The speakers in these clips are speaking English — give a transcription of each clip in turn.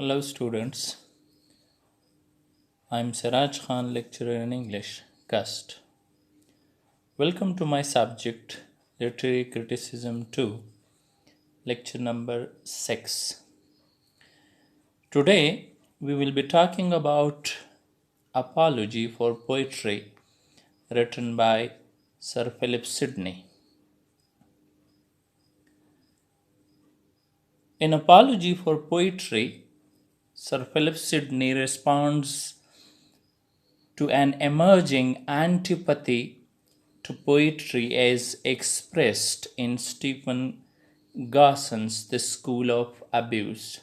Hello, students. I'm Siraj Khan, lecturer in English, CUST. Welcome to my subject, Literary Criticism 2, lecture number 6. Today, we will be talking about Apology for Poetry, written by Sir Philip Sidney. In Apology for Poetry, Sir Philip Sidney responds to an emerging antipathy to poetry as expressed in Stephen Gawson's The School of Abuse.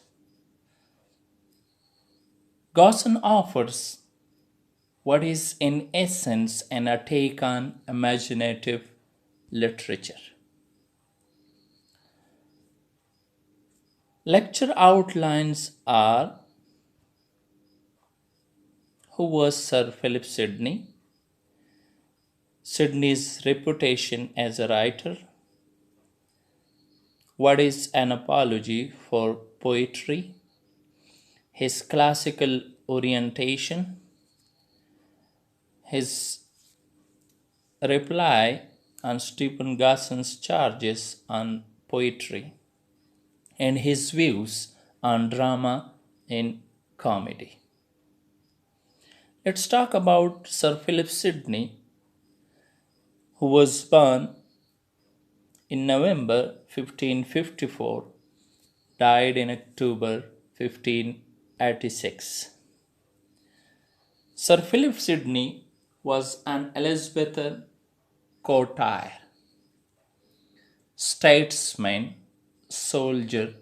Gawson offers what is in essence an take on imaginative literature. Lecture outlines are: who was Sir Philip Sidney? Sidney's reputation as a writer. What is an apology for poetry? His classical orientation. His reply on Stephen Gawson's charges on poetry, and his views on drama in comedy. Let's talk about Sir Philip Sidney, who was born in November 1554, died in October 1586. Sir Philip Sidney was an Elizabethan courtier, statesman, soldier,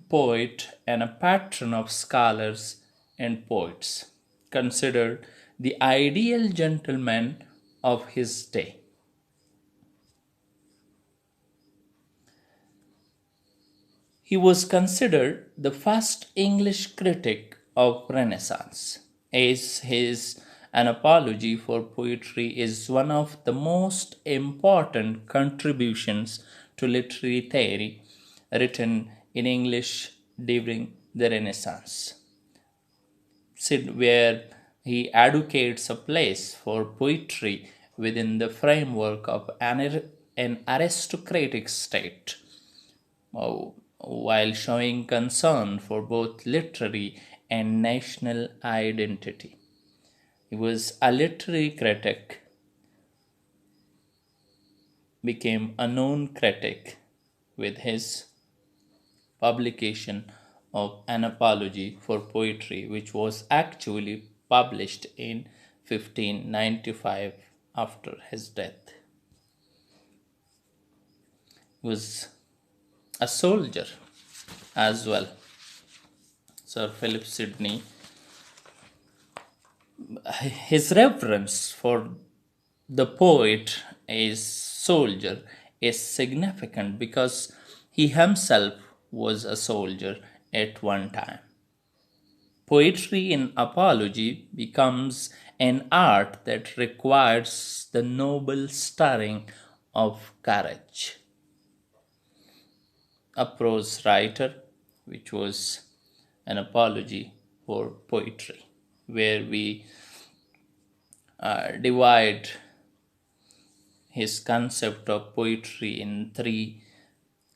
poet, and a patron of scholars and poets, considered the ideal gentleman of his day. He was considered the first English critic of Renaissance, as his An Apology for Poetry is one of the most important contributions to literary theory written in English during the Renaissance, where he advocates a place for poetry within the framework of an aristocratic state, while showing concern for both literary and national identity. He was a literary critic, became a known critic with his publication of An Apology for Poetry, which was actually published in 1595 after his death. He was a soldier as well. Sir Philip Sidney, his reverence for the poet as soldier is significant because he himself was a soldier at one time. Poetry in apology becomes an art that requires the noble stirring of courage. A prose writer, which was an apology for poetry, where we divide his concept of poetry in three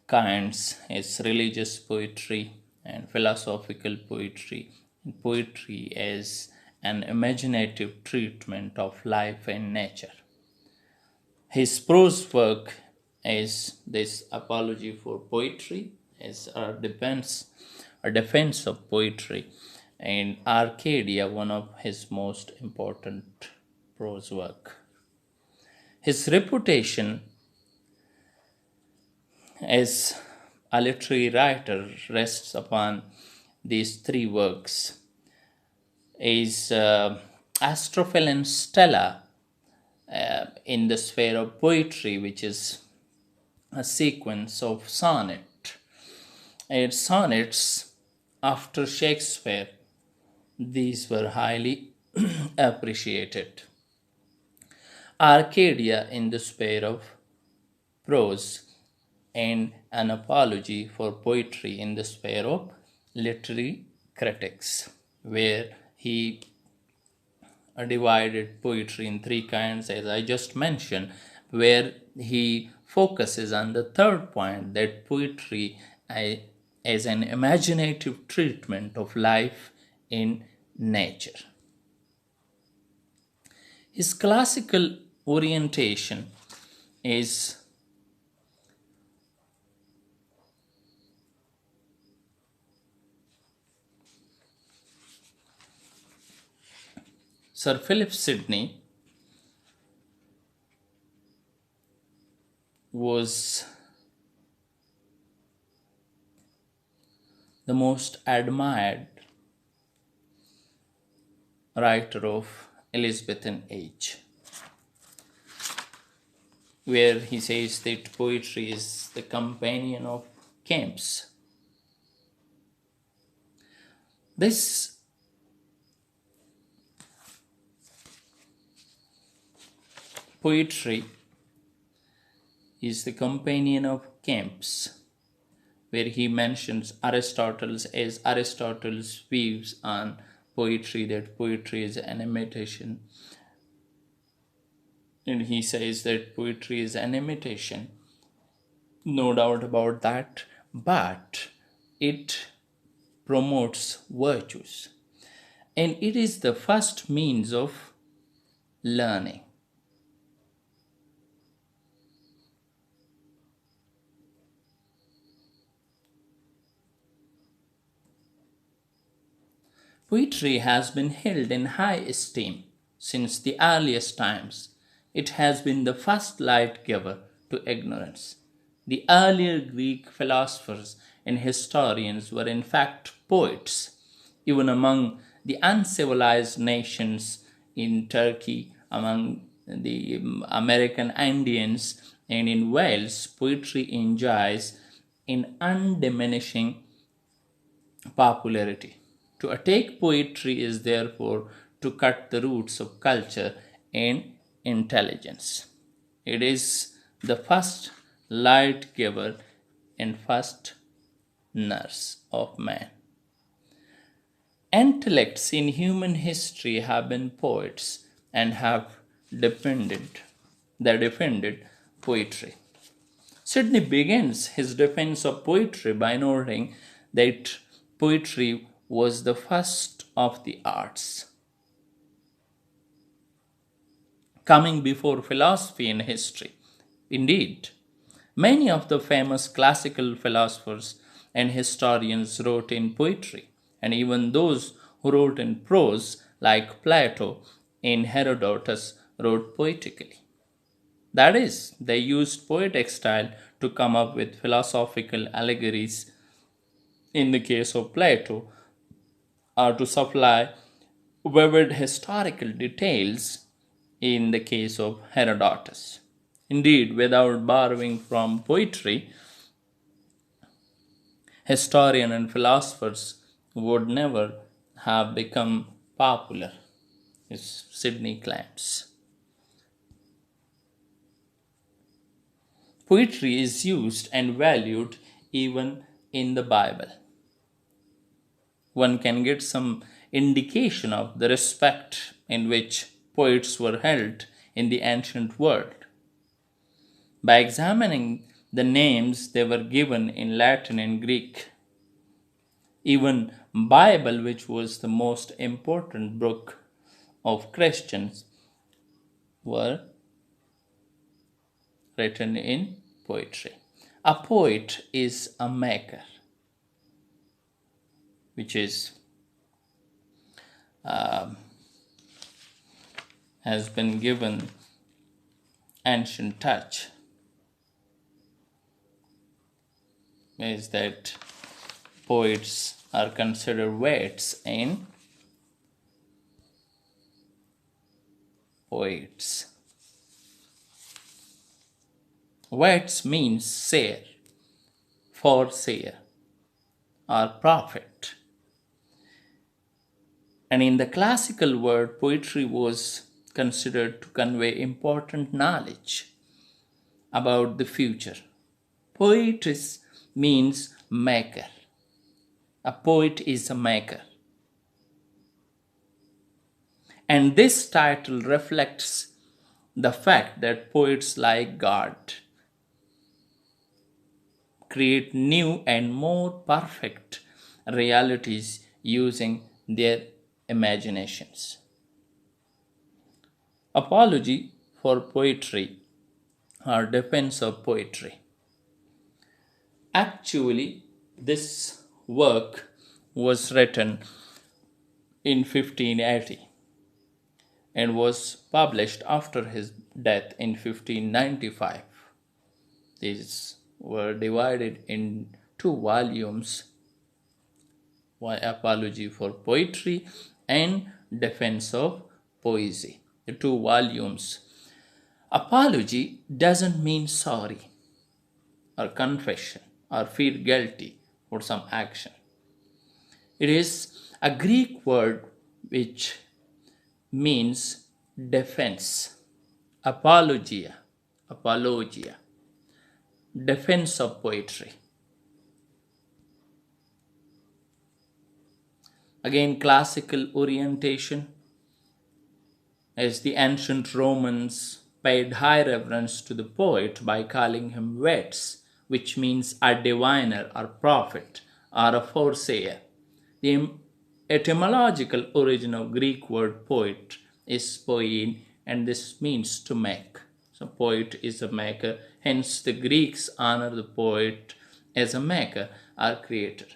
kinds: is religious poetry and philosophical poetry, and poetry as an imaginative treatment of life and nature. His prose work is this apology for poetry, is a defense of poetry, and Arcadia, one of his most important prose work. His reputation as a literary writer rests upon these three works. Is Astrophel and Stella in the sphere of poetry, which is a sequence of sonnet. And sonnets after Shakespeare, these were highly appreciated. Arcadia in the sphere of prose, and An Apology for Poetry in the sphere of literary critics, where he divided poetry in three kinds, as I just mentioned, where he focuses on the third point, that poetry as an imaginative treatment of life in nature. His classical orientation is Sir Philip Sidney was the most admired writer of Elizabethan age, where he says that poetry is the companion of camps. This poetry is the companion of camps, where he mentions Aristotle's, as Aristotle's views on poetry, that poetry is an imitation. And he says that poetry is an imitation, no doubt about that, but it promotes virtues. And it is the first means of learning. Poetry has been held in high esteem since the earliest times. It has been the first light giver to ignorance. The earlier Greek philosophers and historians were in fact poets. Even among the uncivilized nations in Turkey, among the American Indians, and in Wales, poetry enjoys in undiminishing popularity. To attack poetry is therefore to cut the roots of culture and intelligence. It is the first light giver and first nurse of man. Intellects in human history have been poets and have defended defended poetry. Sidney begins his defense of poetry by noting that poetry was the first of the arts, coming before philosophy and history. Indeed, many of the famous classical philosophers and historians wrote in poetry, and even those who wrote in prose, like Plato and Herodotus, wrote poetically. That is, they used poetic style to come up with philosophical allegories in the case of Plato, or to supply vivid historical details in the case of Herodotus. Indeed, without borrowing from poetry, historians and philosophers would never have become popular, as Sidney claims. Poetry is used and valued even in the Bible. One can get some indication of the respect in which poets were held in the ancient world by examining the names they were given in Latin and Greek. Even Bible, which was the most important book of Christians, were written in poetry. A poet is a maker, which is has been given ancient touch, is that poets are considered weights in poets. Weights means seer, foreseer, or prophet. And in the classical world, poetry was considered to convey important knowledge about the future. Poetess means maker. A poet is a maker. And this title reflects the fact that poets, like God, create new and more perfect realities using their imaginations. Apology for poetry or defense of poetry. Actually, this work was written in 1580 and was published after his death in 1595. These were divided in two volumes: Apology for Poetry and Defense of Poesy. The two volumes. Apology doesn't mean sorry or confession or feel guilty for some action. It is a Greek word which means defense. Apologia, defense of poetry. Again, classical orientation, as the ancient Romans paid high reverence to the poet by calling him Vetes, which means a diviner or prophet or a foresayer. The etymological origin of Greek word poet is poiein, and this means to make. So poet is a maker, hence the Greeks honor the poet as a maker or creator.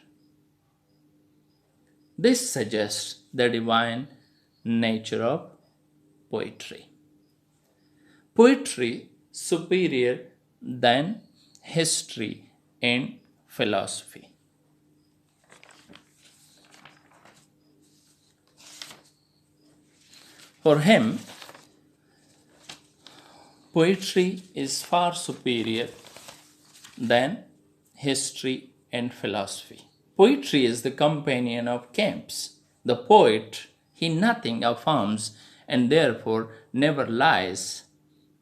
This suggests the divine nature of poetry. Poetry superior than history and philosophy. For him, poetry is far superior than history and philosophy. Poetry is the companion of camps. The poet, he nothing affirms and therefore never lies.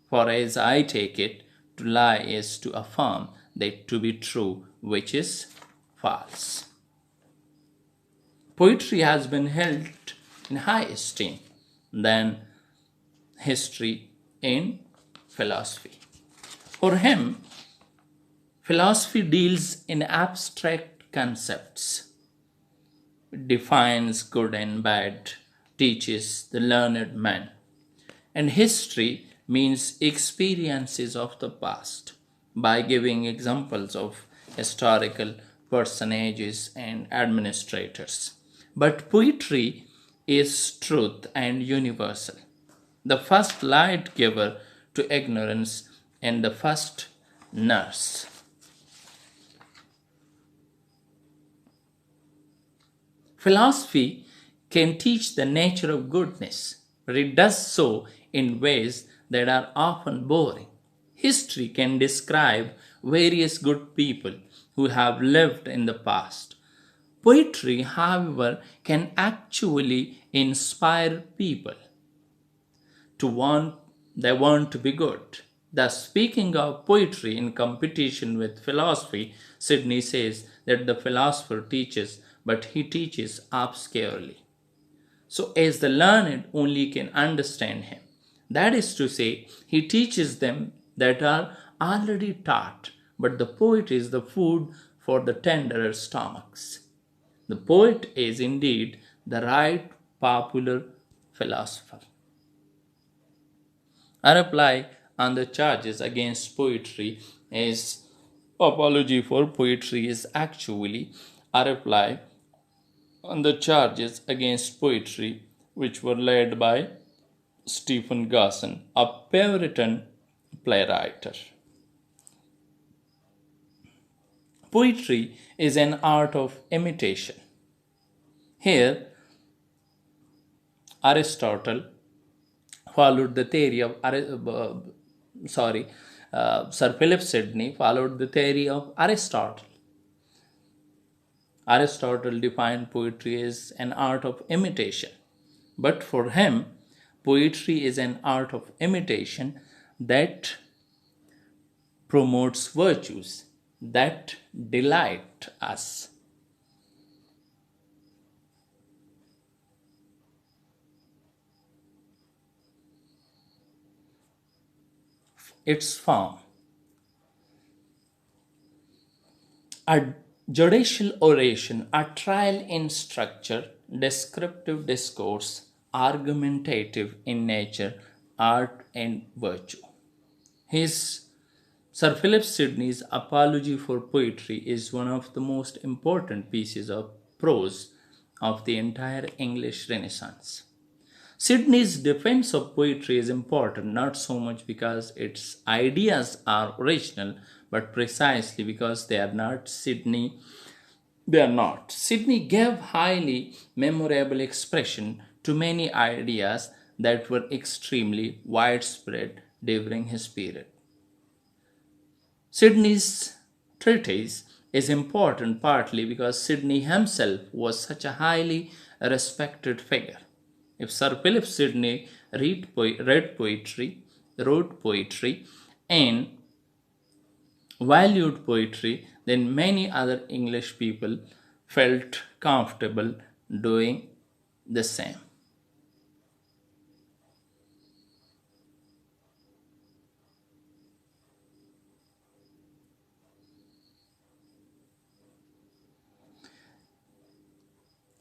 For as I take it, to lie is to affirm that to be true, which is false. Poetry has been held in high esteem than history and philosophy. For him, philosophy deals in abstract concepts. It defines good and bad, teaches the learned man. And history means experiences of the past by giving examples of historical personages and administrators. But poetry is truth and universal, the first light giver to ignorance and the first nurse. Philosophy can teach the nature of goodness, but it does so in ways that are often boring. History can describe various good people who have lived in the past. Poetry, however, can actually inspire people to want to be good. Thus, speaking of poetry in competition with philosophy, Sidney says that the philosopher teaches, but he teaches obscurely. So, as the learned only can understand him. That is to say, he teaches them that are already taught, but the poet is the food for the tenderer stomachs. The poet is indeed the right popular philosopher. A reply on the charges against poetry is apology for poetry is actually a reply on the charges against poetry which were led by Stephen Garson, a Puritan playwright. Poetry is an art of imitation. Here, Aristotle followed the theory of Sir Philip Sidney followed the theory of Aristotle. Aristotle defined poetry as an art of imitation, but for him, poetry is an art of imitation that promotes virtues that delight us. its form. A judicial oration, a trial in structure, descriptive discourse, argumentative in nature, art and virtue. His Sir Philip Sidney's Apology for Poetry is one of the most important pieces of prose of the entire English Renaissance. Sidney's defense of poetry is important not so much because its ideas are original, but precisely because they are not. Sidney gave highly memorable expression to many ideas that were extremely widespread during his period. Sidney's treatise is important partly because Sidney himself was such a highly respected figure. If Sir Philip Sidney wrote poetry, and valued poetry, then many other English people felt comfortable doing the same.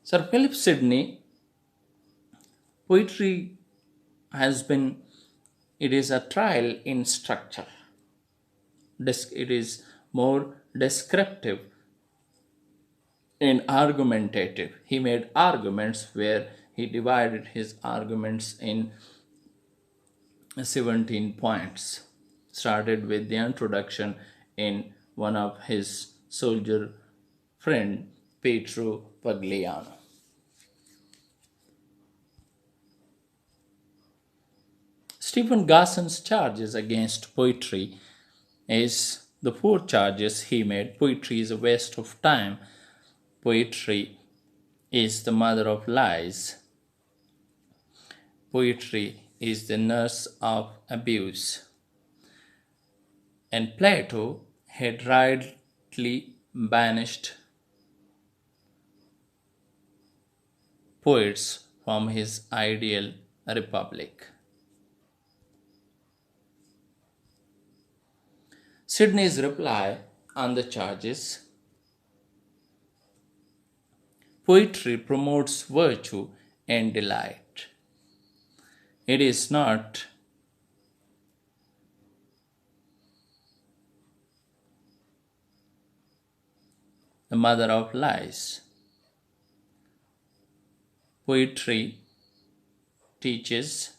Sir Philip Sidney poetry has been it is a trial in structure. It is more descriptive and argumentative. He made arguments where he divided his arguments in 17 points. Started with the introduction in one of his soldier friend Pietro Pagliano. Stephen Garson's charges against poetry is the four charges he made. Poetry is a waste of time. Poetry is the mother of lies. Poetry is the nurse of abuse. And Plato had rightly banished poets from his ideal republic. Sidney's reply on the charges: poetry promotes virtue and delight. It is not the mother of lies. Poetry teaches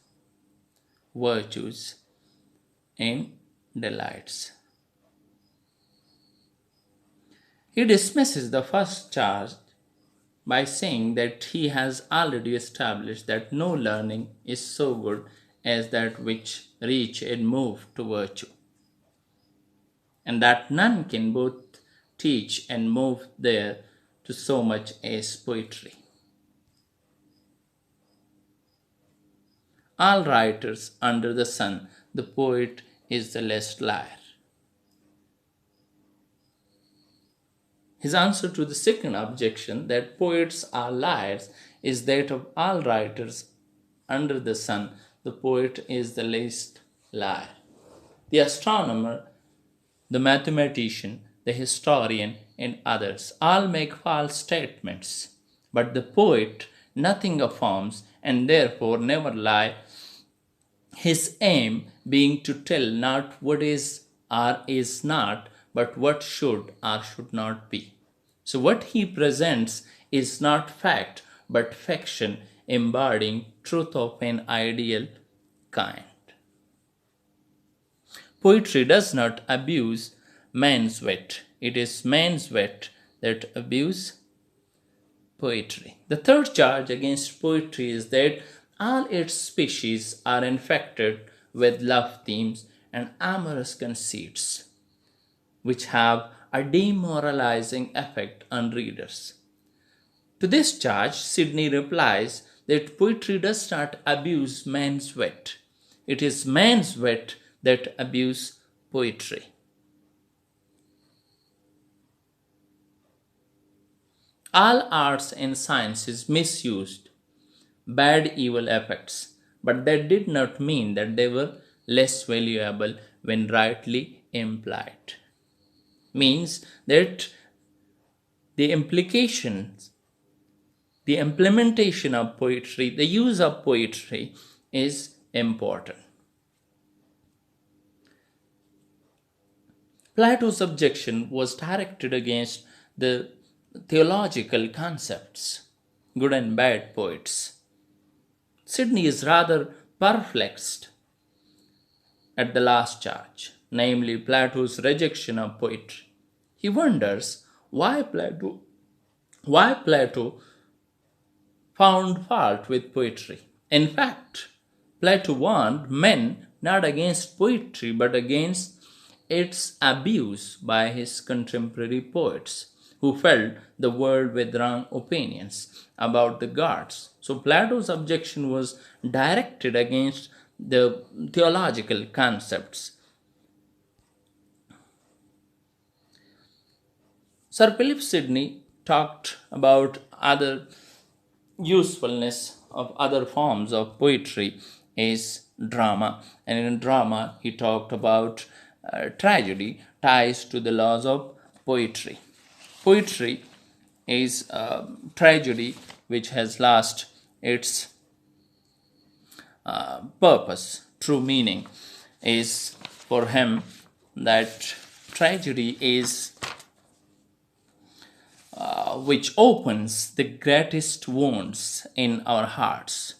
virtues and delights. He dismisses the first charge by saying that he has already established that no learning is so good as that which reach and move to virtue, and that none can both teach and move there to so much as poetry. All writers under the sun, the poet is the less liar. His answer to the second objection, that poets are liars, is that of all writers under the sun, the poet is the least liar. The astronomer, the mathematician, the historian, and others all make false statements, but the poet nothing affirms and therefore never lie, his aim being to tell not what is or is not, but what should or should not be. So, what he presents is not fact, but fiction embodying truth of an ideal kind. Poetry does not abuse man's wit, it is man's wit that abuse poetry. The third charge against poetry is that all its species are infected with love themes and amorous conceits, which have a demoralizing effect on readers. To this charge, Sidney replies that poetry does not abuse man's wit. It is man's wit that abuses poetry. All arts and sciences misused bad evil effects, but that did not mean that they were less valuable when rightly implied. Means that the implications, the implementation of poetry, the use of poetry is important. Plato's objection was directed against the theological concepts, good and bad poets. Sidney is rather perplexed at the last charge, namely Plato's rejection of poetry. He wonders why Plato found fault with poetry. In fact, Plato warned men not against poetry but against its abuse by his contemporary poets who filled the world with wrong opinions about the gods. So Plato's objection was directed against the theological concepts. Sir Philip Sidney talked about other usefulness of other forms of poetry is drama, and in drama he talked about tragedy ties to the laws of poetry. Poetry is a tragedy which has lost its purpose, true meaning is for him that tragedy is which opens the greatest wounds in our hearts,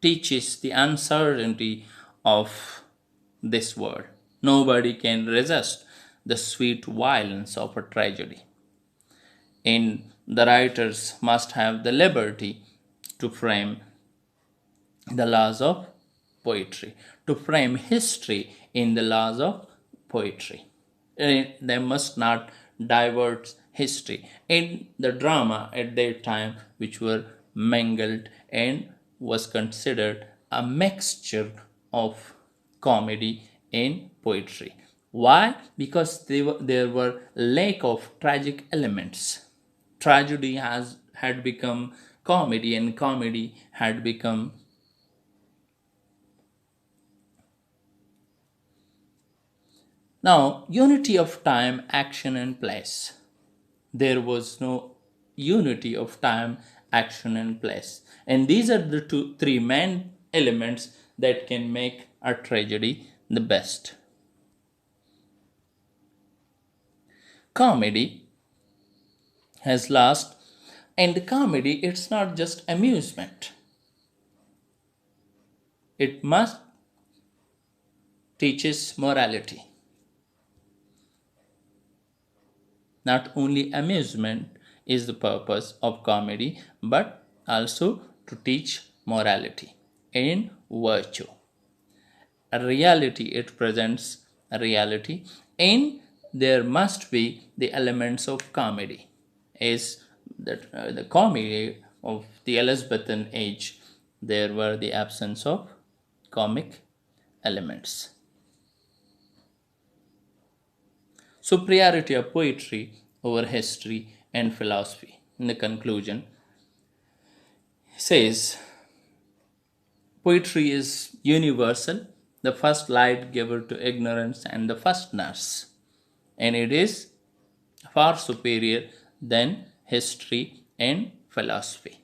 teaches the uncertainty of this world. Nobody can resist the sweet violence of a tragedy. And the writers must have the liberty to frame the laws of poetry, to frame history in the laws of poetry. They must not divert history. In the drama at that time, which were mangled and was considered a mixture of comedy and poetry. Why? Because there were lack of tragic elements. Tragedy had become comedy, and comedy had become. Now, unity of time, action, and place. There was no unity of time, action, and place. And these are the three main elements that can make a tragedy the best. Comedy has lost, and comedy, it's not just amusement. It must teaches morality. Not only amusement is the purpose of comedy, but also to teach morality and virtue. A reality, it presents a reality, and there must be the elements of comedy. Is that the comedy of the Elizabethan age, there were the absence of comic elements. Superiority of poetry over history and philosophy. In the conclusion, he says poetry is universal, the first light giver to ignorance and the first nurse, and it is far superior than history and philosophy.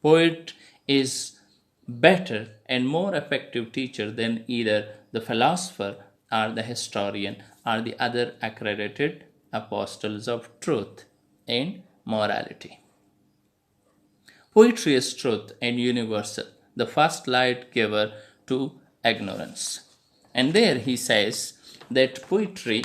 Poet is better and more effective teacher than either the philosopher or the historian or the other accredited apostles of truth and morality. Poetry is truth and universal, the first light giver to ignorance. And there he says that poetry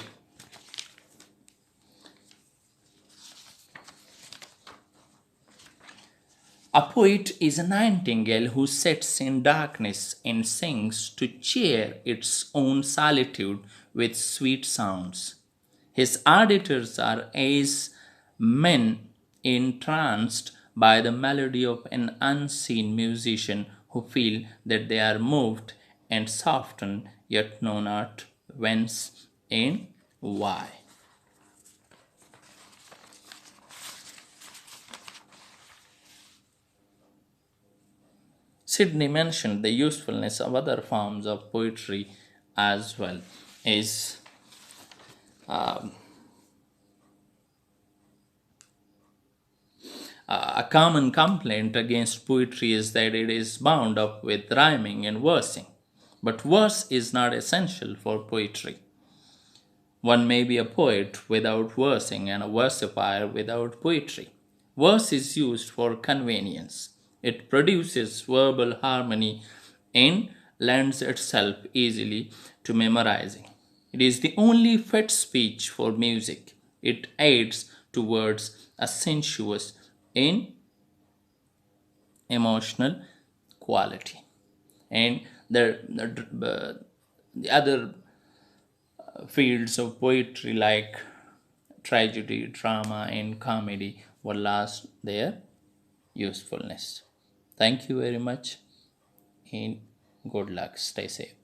a poet is a nightingale who sits in darkness and sings to cheer its own solitude with sweet sounds. His auditors are as men entranced by the melody of an unseen musician who feel that they are moved and softened yet know not whence and why. Sidney mentioned the usefulness of other forms of poetry as well. is a common complaint against poetry is that it is bound up with rhyming and versing. But verse is not essential for poetry. One may be a poet without versing and a versifier without poetry. Verse is used for convenience. It produces verbal harmony and lends itself easily to memorizing. It is the only fit speech for music. It aids towards a sensuous and emotional quality. And the other fields of poetry like tragedy, drama, and comedy will last their usefulness. Thank you very much and good luck. Stay safe.